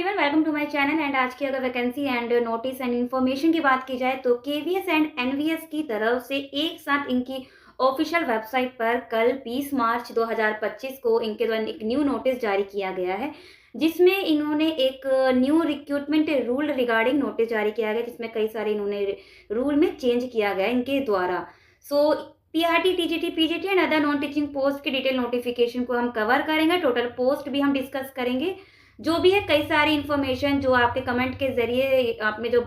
Everyone, welcome to my channel. And आज की अगर vacancy and notice and information की बात की जाए तो केवीएस एंड एनवीएस की तरफ से एक साथ इनकी ऑफिशियल वेबसाइट पर कल 20 मार्च 2025 को इनके द्वारा एक न्यू नोटिस जारी किया गया है, जिसमें इन्होंने एक new recruitment rule regarding notice जारी किया गया, जिसमें कई सारे इन्होंने रूल में चेंज किया गया इनके द्वारा। So PRT, TGT, PGT and other non teaching post के डिटेल नोटिफिकेशन को हम कवर करेंगे। टोटल पोस्ट भी हम डिस्कस करेंगे। जो भी है कई सारी इन्फॉर्मेशन जो आपके कमेंट के जरिए आपने जो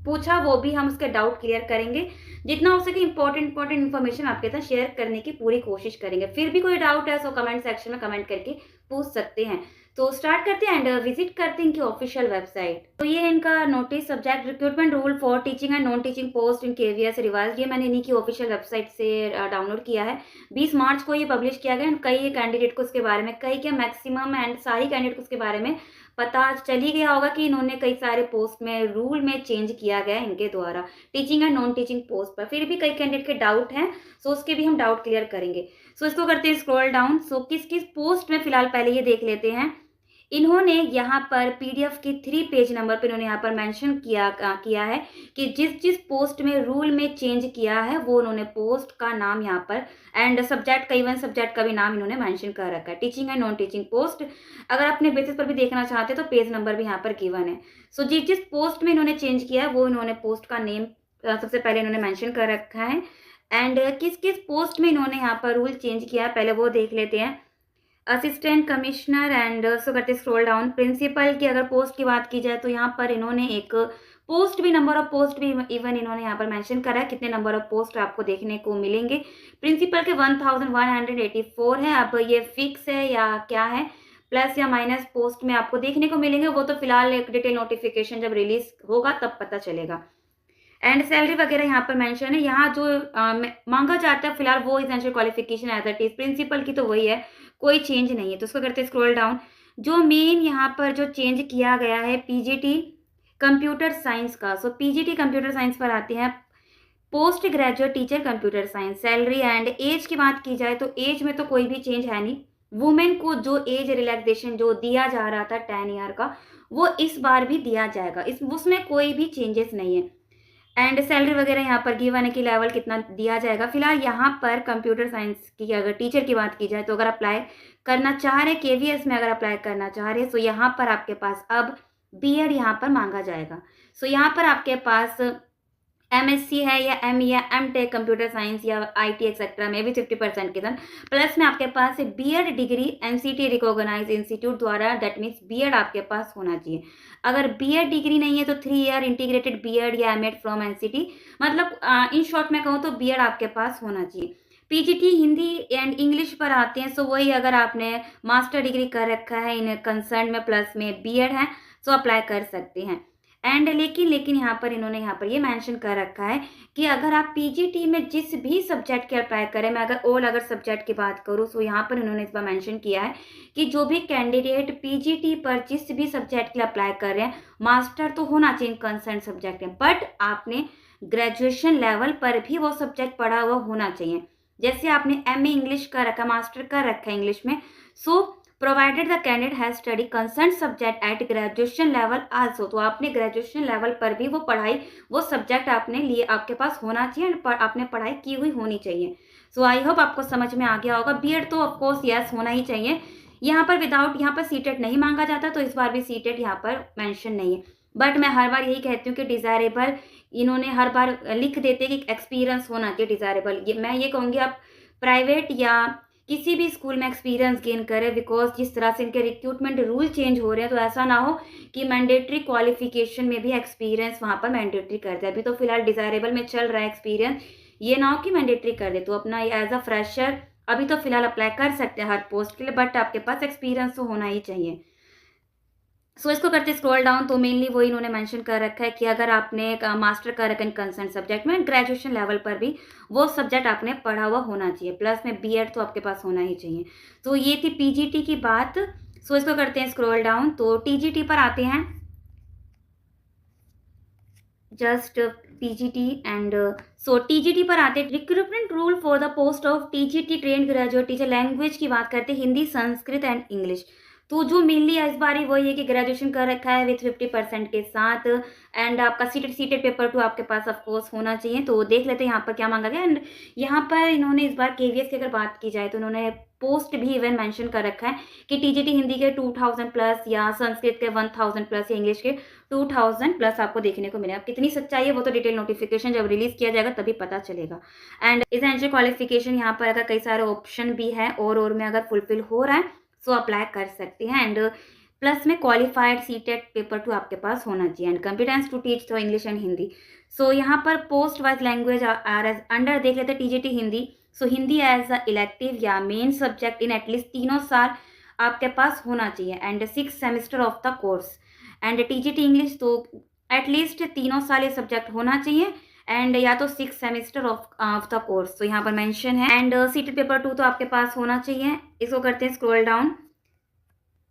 पूछा वो भी हम उसके डाउट क्लियर करेंगे। जितना हो सके इंपॉर्टेंट इन्फॉर्मेशन आपके साथ शेयर करने की पूरी कोशिश करेंगे। फिर भी कोई डाउट है तो कमेंट सेक्शन में कमेंट करके पूछ सकते हैं। तो स्टार्ट करते हैं एंड विजिट करते हैं इनकी ऑफिशियल वेबसाइट। तो ये इनका notice subject recruitment rule for teaching and non teaching post in KVS revise, ये मैंने इन्हीं की ऑफिशियल वेबसाइट से डाउनलोड किया है। 20 मार्च को ये पब्लिश किया गया। कई कैंडिडेट को इसके बारे में, कई क्या मैक्सिमम एंड सारी कैंडिडेट को इसके बारे में पता चल ही गया होगा कि इन्होंने कई सारे पोस्ट में रूल में चेंज किया गया है इनके द्वारा teaching and non teaching post पर। फिर भी कई कैंडिडेट के डाउट हैं, सो उसके भी हम डाउट क्लियर करेंगे। सो इसको करते हैं स्क्रॉल डाउन। सो किस किस पोस्ट में फिलहाल पहले ये देख लेते हैं। इन्होंने यहाँ पर पीडीएफ के 3 पेज नंबर पर इन्होंने यहाँ पर मेंशन किया है कि जिस जिस पोस्ट में रूल में चेंज किया है वो उन्होंने पोस्ट का नाम यहाँ पर एंड सब्जेक्ट का, इवन सब्जेक्ट का भी नाम इन्होंने मेंशन कर रखा है। Teaching and non teaching post अगर अपने बेसिस पर भी देखना चाहते हैं तो पेज नंबर भी यहाँ पर गिवन है। सो जिस जिस पोस्ट में इन्होंने चेंज किया है वो इन्होंने पोस्ट का नेम सबसे पहले इन्होंने मैंशन कर रखा है। एंड किस किस पोस्ट में इन्होंने यहाँ पर रूल चेंज किया है पहले वो देख लेते हैं। असिस्टेंट कमिश्नर एंड सो करते स्क्रॉल डाउन। प्रिंसिपल की अगर पोस्ट की बात की जाए तो यहाँ पर इन्होंने एक पोस्ट भी, नंबर ऑफ पोस्ट भी इवन इन्होंने यहाँ पर मेंशन करा है कितने नंबर ऑफ पोस्ट आपको देखने को मिलेंगे। प्रिंसिपल के 1184 है। अब ये फिक्स है या क्या है, प्लस या माइनस पोस्ट में आपको देखने को मिलेंगे, वो तो फिलहाल एक डिटेल नोटिफिकेशन जब रिलीज होगा तब पता चलेगा। एंड सैलरी वगैरह यहाँ पर मेंशन है। यहाँ जो मांगा जाता है फिलहाल वो essential qualification as it is, principal की तो वही है, कोई चेंज नहीं है। तो उसको करते हैं स्क्रॉल डाउन। जो मेन यहाँ पर जो चेंज किया गया है पीजीटी कंप्यूटर साइंस का। सो पीजीटी कंप्यूटर साइंस पर आते हैं post graduate teacher computer science. Salary and age की बात की जाए तो एज में तो कोई भी चेंज है नहीं। वुमेन को जो एज रिलैक्सेशन जो दिया जा रहा था 10 ईयर का, वो इस बार भी दिया जाएगा, इस उसमें कोई भी चेंजेस नहीं है। एंड सैलरी वगैरह यहाँ पर गिवन है कि लेवल कितना दिया जाएगा। फिलहाल यहाँ पर कंप्यूटर साइंस की अगर टीचर की बात की जाए तो अगर अप्लाई करना चाह रहे केवीएस में, अगर अप्लाई करना चाह रहे तो यहाँ पर आपके पास अब बीएड यहाँ पर मांगा जाएगा। सो यहाँ पर आपके पास एमएससी है या एमई या एमटेक कंप्यूटर साइंस या आईटी एक्सेट्रा में भी 50% के साथ, प्लस में आपके पास BEd degree NCT recognise institute द्वारा, दैट मीन्स बीएड आपके पास होना चाहिए। अगर बीएड डिग्री नहीं है तो 3 ईयर इंटीग्रेटेड बीएड या एमएड फ्रॉम एनसीटी, मतलब इन शॉर्ट में कहूँ तो बीएड आपके पास होना चाहिए। पीजीटी हिंदी एंड इंग्लिश पर आते हैं। सो वही अगर आपने मास्टर डिग्री कर रखा है इन कंसर्न में, प्लस में बीएड है, सो अप्लाई कर सकते हैं। एंड लेकिन यहाँ पर इन्होंने यहाँ पर ये मेंशन कर रखा है कि अगर आप पीजीटी में जिस भी सब्जेक्ट के अप्लाई करें, मैं अगर सब्जेक्ट की बात करूँ तो यहाँ पर इन्होंने इस बार मेंशन किया है कि जो भी कैंडिडेट पीजीटी पर जिस भी सब्जेक्ट के लिए अप्लाई कर रहे हैं, मास्टर तो होना चाहिए कंसर्न सब्जेक्ट में, बट आपने ग्रेजुएशन लेवल पर भी वो सब्जेक्ट पढ़ा हुआ होना चाहिए। जैसे आपने एमए इंग्लिश का रखा, मास्टर का रखा है इंग्लिश में, so provided the candidate has study concern subject at graduation level also, तो आपने ग्रेजुएशन लेवल पर भी वो पढ़ाई, वो सब्जेक्ट आपने लिए, आपके पास होना चाहिए, आपने पढ़ाई की हुई होनी चाहिए। सो आई होप आपको समझ में आ गया होगा। बीएड तो ऑफकोर्स यस होना ही चाहिए। यहाँ पर विदाउट, यहाँ पर सीटेट नहीं मांगा जाता, तो इस बार भी सीटेट यहाँ पर मेंशन नहीं है। बट मैं हर बार यही कहती हूँ कि डिज़ायरेबल इन्होंने हर बार लिख देते कि एक्सपीरियंस होना चाहिए डिज़ायरेबल। मैं ये कहूँगी आप प्राइवेट या किसी भी स्कूल में एक्सपीरियंस गेन करें, बिकॉज जिस तरह से इनके रिक्रूटमेंट रूल चेंज हो रहे हैं तो ऐसा ना हो कि मैंडेटरी क्वालिफिकेशन में भी एक्सपीरियंस वहाँ पर मैंडेटरी कर दे। अभी तो फिलहाल डिज़ायरेबल में चल रहा है एक्सपीरियंस, ये ना हो कि मैंडेटरी कर दे। तो अपना एज अ फ्रेशर अभी तो फिलहाल अप्लाई कर सकते हैं हर पोस्ट के लिए, बट आपके पास एक्सपीरियंस तो होना ही चाहिए। सो इसको करते स्क्रॉल डाउन तो मेनली वो इन्होंने मेंशन कर रखा है कि अगर आपने मास्टर कर रखा है कंसर्न सब्जेक्ट में, ग्रेजुएशन लेवल पर भी वो सब्जेक्ट आपने पढ़ा हुआ होना चाहिए, प्लस में बीएड तो आपके पास होना ही चाहिए। तो ये थी पीजीटी की बात। सो इसको करते हैं स्क्रॉल डाउन। तो टीजीटी पर आते हैं, just PGT and so TGT पर आते हैं। Recruitment rule for the post of TGT trained graduate teacher. Language की बात करते हैं हिंदी, संस्कृत एंड इंग्लिश। तो जो मेनली इस बार वही है कि ग्रेजुएशन कर रखा है विथ 50% के साथ, एंड आपका सीटेड पेपर 2 आपके पास ऑफ कोर्स होना चाहिए। तो देख लेते हैं यहाँ पर क्या मांगा गया। एंड यहाँ पर इन्होंने इस बार केवीएस की अगर बात की जाए तो इन्होंने पोस्ट भी इवन मेंशन कर रखा है कि टीजीटी हिंदी के 2000 प्लस या संस्कृत के 1000 प्लस या इंग्लिश के 2000 प्लस आपको देखने को मिलेगा। कितनी सच्चाई है वो तो डिटेल नोटिफिकेशन जब रिलीज किया जाएगा तभी पता चलेगा। एंड एसेंशियल क्वालिफिकेशन यहाँ पर अगर कई सारे ऑप्शन भी है और में अगर फुलफिल हो रहा है सो अप्लाई कर सकते हैं। एंड प्लस में क्वालिफाइड सीटेट पेपर 2 आपके पास होना चाहिए। एंड कॉम्पिटेंस टू टीच तो इंग्लिश एंड हिंदी। सो यहाँ पर post wise language are as under देख लेते हैं TGT Hindi. So Hindi as a elective या मेन सब्जेक्ट इन एटलीस्ट 3 साल आपके पास होना चाहिए and 6 semester of the course. And TGT English तो एटलीस्ट 3 साल ये सब्जेक्ट होना चाहिए एंड या तो 6 सेमेस्टर ऑफ द कोर्स। तो यहाँ पर मेंशन है। एंड सीटेड पेपर 2 तो आपके पास होना चाहिए। इसको करते हैं scroll down.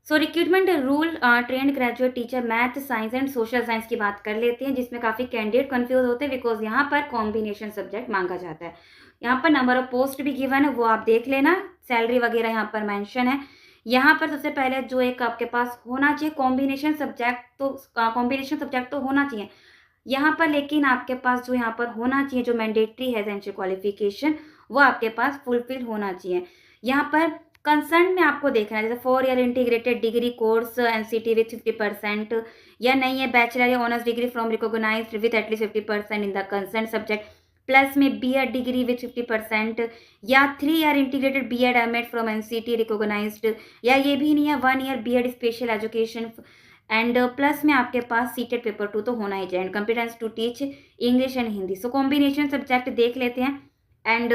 So recruitment rule trained graduate teacher math science and social science की बात कर लेते हैं, जिसमें काफ़ी कैंडिडेट कंफ्यूज होते हैं बिकॉज यहाँ पर कॉम्बिनेशन सब्जेक्ट मांगा जाता है। यहाँ पर नंबर ऑफ पोस्ट भी गिवन है वो आप देख लेना, सैलरी वगैरह यहाँ पर मेंशन है। यहाँ पर सबसे पहले जो एक आपके पास होना चाहिए कॉम्बिनेशन सब्जेक्ट तो होना चाहिए यहाँ पर, लेकिन आपके पास जो यहाँ पर होना चाहिए जो मैंडेटरी है एसेंशियल क्वालिफिकेशन वो आपके पास फुलफिल होना चाहिए। यहाँ पर कंसर्न में आपको देखना है जैसे 4 year integrated degree course NCT with 50% या नहीं है, बैचलर या honours degree from recognised with at least 50% in the concern subject, plus में बीएड डिग्री विथ 50% या 3 year integrated B Ed M Ed from NCT recognised, या ये भी नहीं है 1 year B Ed special education. And plus में आपके पास सीटेड पेपर 2 तो होना ही चाहिए। And competence to teach English and Hindi. So combination subject देख लेते हैं। एंड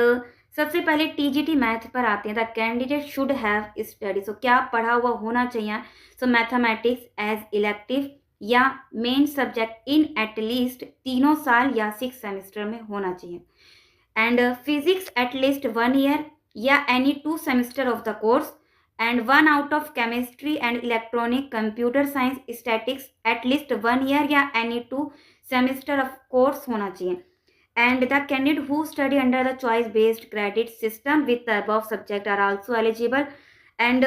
सबसे पहले टीजीटी मैथ पर आते हैं। The candidate should have study. So क्या पढ़ा हुआ होना चाहिए। सो मैथमेटिक्स एज इलेक्टिव या मेन सब्जेक्ट इन एटलीस्ट 3 साल या 6 सेमेस्टर में होना चाहिए। एंड फिजिक्स एटलीस्ट 1 ईयर या any 2 semester of the course and 1 out of chemistry and electronic computer science statics at least 1 year या एनी 2 सेमेस्टर ऑफ कोर्स होना चाहिए। And the candidate who study under the choice-based credit system with the above subject are also eligible. And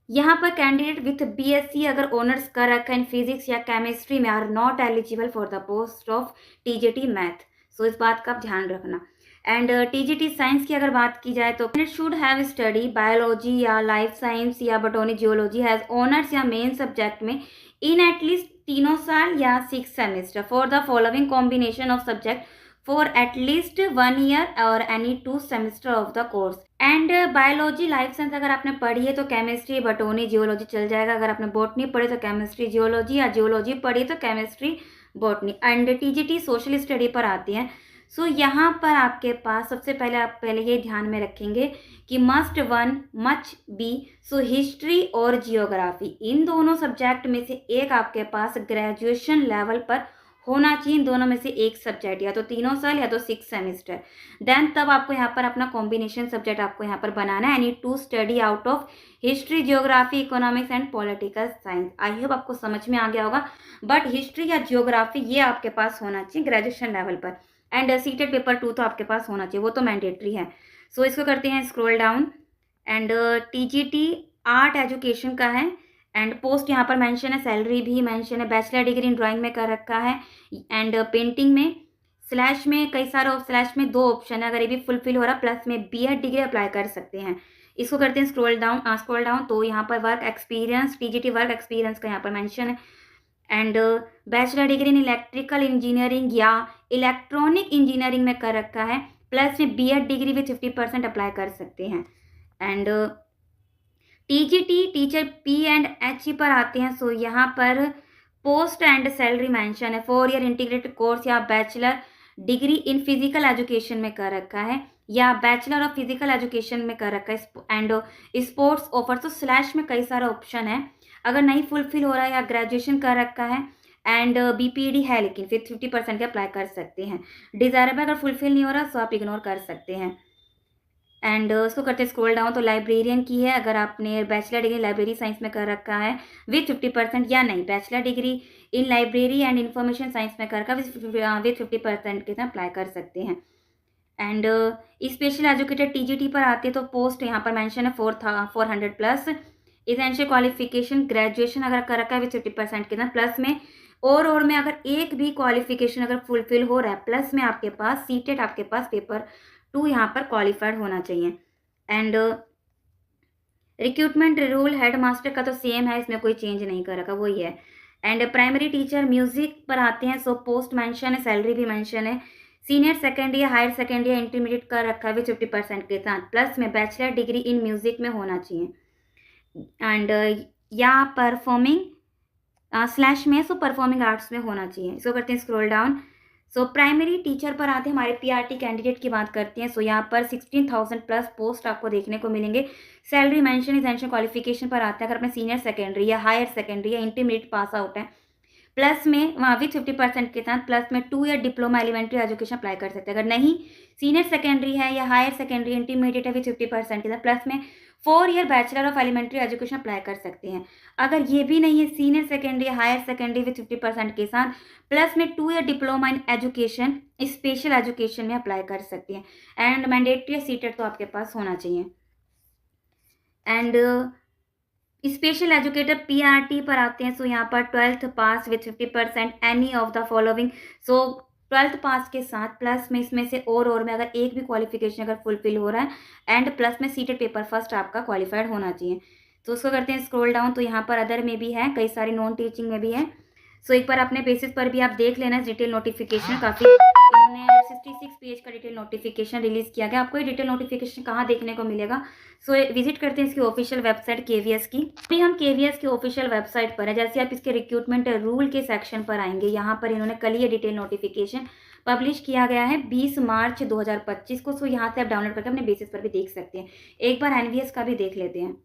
यहाँ पर candidate with BSc अगर honours कर रखा है in physics या केमिस्ट्री में are not eligible for the post of TGT math. So इस बात का आप ध्यान रखना। एंड टीजीटी साइंस की अगर बात की जाए तो candidate should have study biology या लाइफ साइंस या बॉटनी जियोलॉजी हैज ऑनर्स या मेन सब्जेक्ट में इन एटलीस्ट 3 साल या 6 semester for the following combination of subject for at least 1 year और any 2 semester of the course. And biology life science अगर आपने पढ़ी है तो केमिस्ट्री बॉटनी जियोलॉजी चल जाएगा। अगर आपने बॉटनी पढ़ी तो केमिस्ट्री जियोलॉजी, या जियोलॉजी पढ़ी तो chemistry botany. And TGT social study पर आती है। सो यहाँ पर आपके पास सबसे पहले आप ये ध्यान में रखेंगे कि must 1 much be. So history और जियोग्राफी इन दोनों सब्जेक्ट में से एक आपके पास ग्रेजुएशन लेवल पर होना चाहिए। इन दोनों में से एक सब्जेक्ट या तो 3 साल या तो 6 सेमेस्टर। देन तब आपको यहाँ पर अपना कॉम्बिनेशन सब्जेक्ट आपको यहाँ पर बनाना है। Any two study out of history, geography, economics and political science. I hope आपको समझ में आ गया होगा। बट हिस्ट्री या जियोग्राफी ये आपके पास होना चाहिए ग्रेजुएशन लेवल पर। एंड सीटेड पेपर 2 तो आपके पास होना चाहिए, वो तो मैंडेटरी है। सो इसको करते हैं scroll down. And TGT art education का है। एंड पोस्ट यहाँ पर मेंशन है, सैलरी भी मेंशन है। बैचलर डिग्री इन ड्राइंग में कर रखा है। एंड पेंटिंग में स्लैश में कई सारे स्लैश में 2 ऑप्शन है, अगर ये भी फुलफिल हो रहा प्लस में बीएड डिग्री अप्लाई कर सकते हैं। इसको करते हैं स्क्रॉल डाउन। तो यहाँ पर work experience, TGT work experience का यहाँ पर मेंशन है। And bachelor degree in electrical engineering या इलेक्ट्रॉनिक इंजीनियरिंग में कर रखा है, प्लस में बीएड डिग्री विथ 50% अप्लाई कर सकते हैं। And TGT teacher P and H पर आते हैं। सो यहाँ पर पोस्ट एंड सैलरी मेंशन है। 4 ईयर इंटीग्रेटेड कोर्स या bachelor degree in physical education में कर रखा है या बैचलर ऑफ फिजिकल एजुकेशन में कर रखा है। And sports offer. तो स्लैश में कई सारे ऑप्शन है, अगर नहीं फुलफिल हो रहा है या ग्रेजुएशन कर रखा है एंड बीपीडी है लेकिन फिर 50% के अप्लाई कर सकते हैं। डिज़ायरेबल अगर फुलफिल नहीं हो रहा तो आप इग्नोर कर सकते हैं। एंड उसको करते स्क्रॉल डाउन। तो लाइब्रेरियन की है, अगर आपने बैचलर डिग्री लाइब्रेरी साइंस में कर रखा है विथ 50% या नहीं bachelor degree in library and information science में कर रखा विथ 50% के साथ अप्लाई कर सकते हैं। एंड स्पेशल एजुकेटेड टीजीटी पर आते तो पोस्ट यहाँ पर मेंशन है 400 प्लस एसेंशियल क्वालिफिकेशन ग्रेजुएशन अगर कर रखा है विथ 50% के साथ, प्लस में और में अगर एक भी क्वालिफिकेशन अगर फुलफिल हो रहा है, प्लस में आपके पास सीटेट आपके पास पेपर 2 यहाँ पर क्वालिफाइड होना चाहिए। And recruitment rule head master का तो सेम है, इसमें कोई चेंज नहीं कर रखा, वही है। एंड प्राइमरी टीचर म्यूजिक पर आते हैं, सो पोस्ट मेंशन है, सैलरी भी मेंशन है। Senior second year, higher second year, intermediate कर रखा है विथ 50% के साथ, प्लस में बैचलर डिग्री इन म्यूजिक में होना चाहिए। एंड या परफॉर्मिंग स्लैश में, सो परफॉर्मिंग आर्ट्स में होना चाहिए। सो करते हैं scroll down. So primary teacher पर आते हैं, हमारे पीआरटी कैंडिडेट की बात करते हैं। सो यहाँ पर 16,000 प्लस पोस्ट आपको देखने को मिलेंगे। सैलरी मेंशन एसेंशियल क्वालिफिकेशन पर आता है, अगर अपने सीनियर सेकेंडरी या हायर सेकेंडरी या इंटरमीडिएट पास आउट है, प्लस में वहाँ विथ 50% के साथ, प्लस में 2 year diploma elementary education apply कर सकते हैं। अगर नहीं सीनियर सेकेंडरी है या हायर सेकेंडरी इंटरमीडिएट है विथ 50% के साथ, प्लस में 4 year bachelor of elementary education apply कर सकते हैं। अगर ये भी नहीं है senior secondary higher secondary with 50% के साथ, प्लस में 2 year diploma in education special education में अप्लाई कर सकते हैं। एंड मैंडेटरी सीटेड तो आपके पास होना चाहिए। एंड स्पेशल एजुकेटर पीआरटी पर आते हैं। सो यहाँ पर 12th pass with 50% any of the following. So 12th पास के साथ, प्लस में इसमें से और में अगर एक भी क्वालिफिकेशन अगर फुलफिल हो रहा है, एंड प्लस में सीटेड पेपर फर्स्ट आपका क्वालिफाइड होना चाहिए। तो उसको करते हैं स्क्रॉल डाउन, तो यहाँ पर अदर में भी है, कई सारी नॉन टीचिंग में भी है। सो एक बार अपने बेसिस पर भी आप देख लेना डिटेल नोटिफिकेशन, काफ़ी इन्होंने 66 पेज का डिटेल नोटिफिकेशन रिलीज़ किया गया। आपको ये डिटेल नोटिफिकेशन कहाँ देखने को मिलेगा? सो विजिट करते हैं इसकी ऑफिशियल वेबसाइट केवीएस की। अभी हम केवीएस की ऑफिशियल वेबसाइट पर है। जैसे आप इसके रिक्रूटमेंट रूल के सेक्शन पर आएंगे, यहाँ पर इन्होंने कल ये डिटेल नोटिफिकेशन पब्लिश किया गया है 20 मार्च 2025 को। सो यहाँ से आप डाउनलोड करके अपने बेसिस पर भी देख सकते हैं। एक बार एनवीएस का भी देख लेते हैं।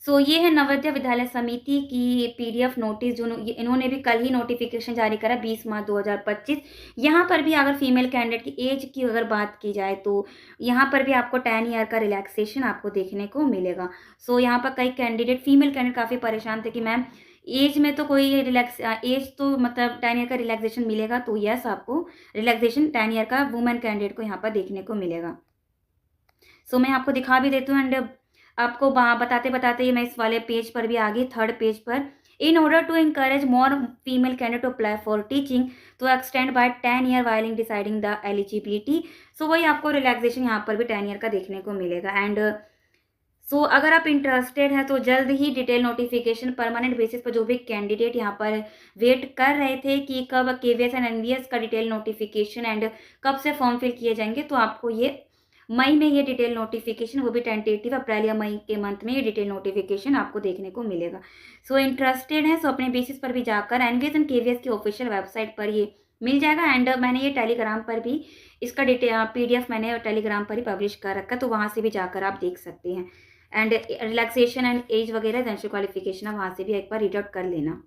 सो ये है नवोदय विद्यालय समिति की पीडीएफ नोटिस, जो इन्होंने भी कल ही नोटिफिकेशन जारी करा 20 मार्च 2025। यहाँ पर भी अगर फीमेल कैंडिडेट की एज की अगर बात की जाए, तो यहाँ पर भी आपको 10 ईयर का रिलैक्सेशन आपको देखने को मिलेगा। सो यहाँ पर कई कैंडिडेट फीमेल कैंडिडेट काफ़ी परेशान थे कि मैम एज में तो कोई एज तो मतलब 10 ईयर का रिलैक्सेशन मिलेगा, तो यस आपको रिलैक्सेशन 10 ईयर का वुमेन कैंडिडेट को यहाँ पर देखने को मिलेगा। सो मैं आपको दिखा भी देती हूँ। एंड आपको बताते बताते ये मैं इस वाले पेज पर भी आ गई, 3rd पेज पर। In order to encourage more female candidate to apply for teaching तो extend by 10 year while in deciding the eligibility. So वही आपको रिलैक्सेशन यहाँ पर भी 10 ईयर का देखने को मिलेगा। एंड सो अगर आप इंटरेस्टेड हैं तो जल्द ही डिटेल नोटिफिकेशन परमानेंट बेसिस पर, जो भी कैंडिडेट यहाँ पर वेट कर रहे थे कि कब केवीएस एंड एनवीएस का डिटेल नोटिफिकेशन एंड कब से फॉर्म फिल किए जाएंगे, तो आपको ये मई में ये डिटेल नोटिफिकेशन, वो भी टेंटेटिव अप्रैल या मई के मंथ में ये डिटेल नोटिफिकेशन आपको देखने को मिलेगा। सो इंटरेस्टेड है सो अपने बेसिस पर भी जाकर एनवीएस एंड केवीएस की ऑफिशियल वेबसाइट पर ये मिल जाएगा। एंड मैंने ये टेलीग्राम पर भी इसका पीडीएफ मैंने टेलीग्राम पर ही पब्लिश कर रखा है, तो वहाँ से भी जाकर आप देख सकते हैं। एंड रिलैक्सेशन एंड एज वगैरह एसेंशियल क्वालिफिकेशन वहाँ से भी एक बार रीड आउट कर लेना।